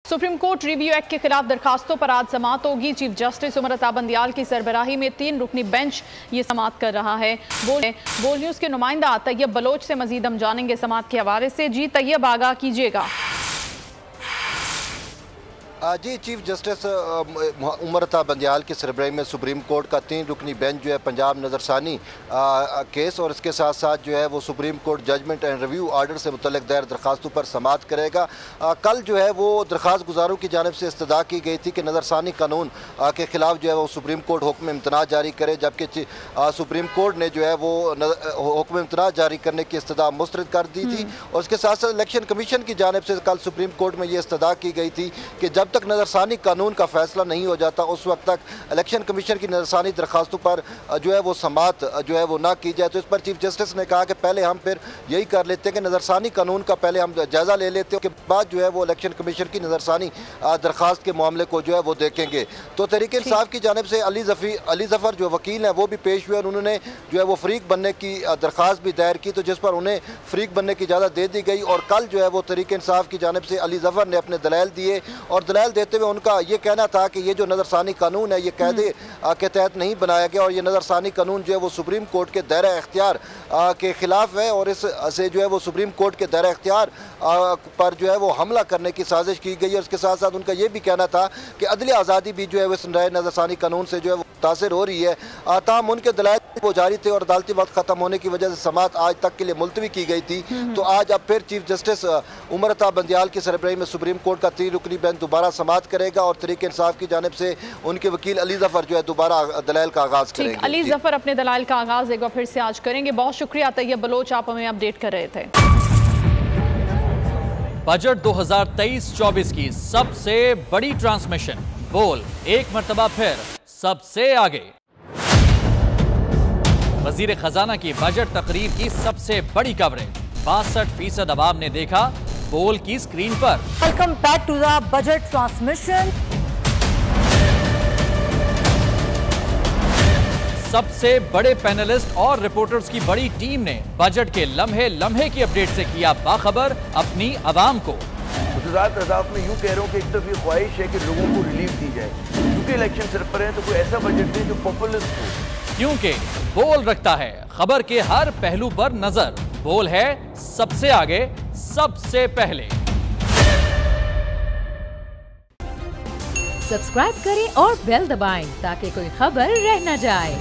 Supreme court review act के खिलाफ दरखास्तों पर आज समाअत होगी। चीफ जस्टिस उमर अता बंदियाल की सरबराही में 3 रुकनी बेंच ये समाअत कर रहा है। बोल न्यूज के नुमाइंदा तैयब बलोच से मजीद हम जानेंगे समाअत के हवाले से। जी तैयब, आगाह कीजिएगा। जी, चीफ जस्टिस उमर अता बंदियाल की सरबराही में सुप्रीम कोर्ट का 3 रुकनी बेंच जो है पंजाब नज़रसानी केस और इसके साथ साथ जो है वो supreme court judgement and review order से मुतल्लिक दायर दरखास्तों पर समाअत करेगा। कल जो है वो दरखास्त गुजारों की जानिब से इस्तदा की गई थी कि नज़रसानी कानून के खिलाफ जो है वो सुप्रीम कोर्ट हुक्म इम्तना जारी करे, जबकि सुप्रीम कोर्ट ने जो है वो हुक्म इम्तना जारी करने की इस्तदा मुस्तरद कर दी थी। और उसके साथ साथ इलेक्शन कमीशन की जानिब से कल सुप्रीम कोर्ट में ये इस्तदा की गई थी कि जब तक नज़रसानी कानून का फैसला नहीं हो जाता उस वक्त तक इलेक्शन कमीशन की नज़रसानी दरखास्तों पर जो है वो समाअत जो है वो ना की जाए। तो इस पर चीफ जस्टिस ने कहा कि पहले हम फिर यही कर लेते हैं कि नज़रसानी कानून का पहले हम जायज़ा ले लेते हैं, उसके बाद जो है वो इलेक्शन कमीशन की नज़रसानी दरखास्त के मामले को जो है वो देखेंगे। तो तहरीक इंसाफ की जानिब से अली ज़फ़र जो वकील हैं वो भी पेश हुए और उन्होंने जो है वो फ़रीक बनने की दरख्वास्त भी दायर की, तो जिस पर उन्हें फ़रीक बनने की इजाज़त दे दी गई। और कल जो है वो तहरीक इंसाफ की जानिब से अली ज़फ़र ने अपने दलाइल दिए और दलाइल देते हुए उनका ये कहना था कि ये जो नज़रसानी कानून है ये कायदे के तहत नहीं बनाया गया और ये नज़रसानी कानून जो है वो सुप्रीम कोर्ट के दायरा इख्तियार के खिलाफ है और इस से जो है वो सुप्रीम कोर्ट के दायरा इख्तियार पर जो है वो हमला करने की साजिश की गई। और इसके साथ साथ उनका ये भी कहना था कि अदली आज़ादी भी जो है वो इस नए नज़रसानी कानून से जो है वो मुतासिर हो रही है। ताहम उनके दलाइल वो जारी थे और अदालती वक्त खत्म होने की वजह से समाअत आज तक के लिए मुलतवी की गई थी। तो आज अब फिर चीफ जस्टिस उमर अता बंदियाल की सरबराही में सुप्रीम कोर्ट का 3 रुकनी बेंच दोबारा समाअत करेगा और तहरीक इंसाफ की जानिब से उनके वकील अली ज़फ़र जो है दोबारा दलाइल का आगाज करेंगे। अली ज़फ़र अपने दलाइल का आगाज एक बार फिर से आज करेंगे। बहुत शुक्रिया तैयब बलोच, आप हमें अपडेट कर रहे थे। बजट 2023-24 की सबसे बड़ी ट्रांसमिशन बोल एक मर्तबा फिर सबसे आगे। वजीर खजाना की बजट तकरीर की सबसे बड़ी कवरेज 62% अवाम ने देखा बोल की स्क्रीन पर। Welcome back to the budget transmission. सबसे बड़े पैनलिस्ट और रिपोर्टर्स की बड़ी टीम ने बजट के लम्हे लम्हे की अपडेट से किया बाखबर अपनी आवाम को। गुजरात अदाफ में यूं कह रहा हूं कि एक तरफ ये ख्वाहिश है कि लोगों को रिलीफ दी जाए क्योंकि इलेक्शन सर पर है, तो कोई ऐसा बजट दे जो पॉपुलिस्ट हो, क्योंकि बोल रखता है खबर के हर पहलू पर नजर। बोल है सबसे आगे सबसे पहले। सब्सक्राइब करें और बेल दबाएं ताकि कोई खबर रह न जाए।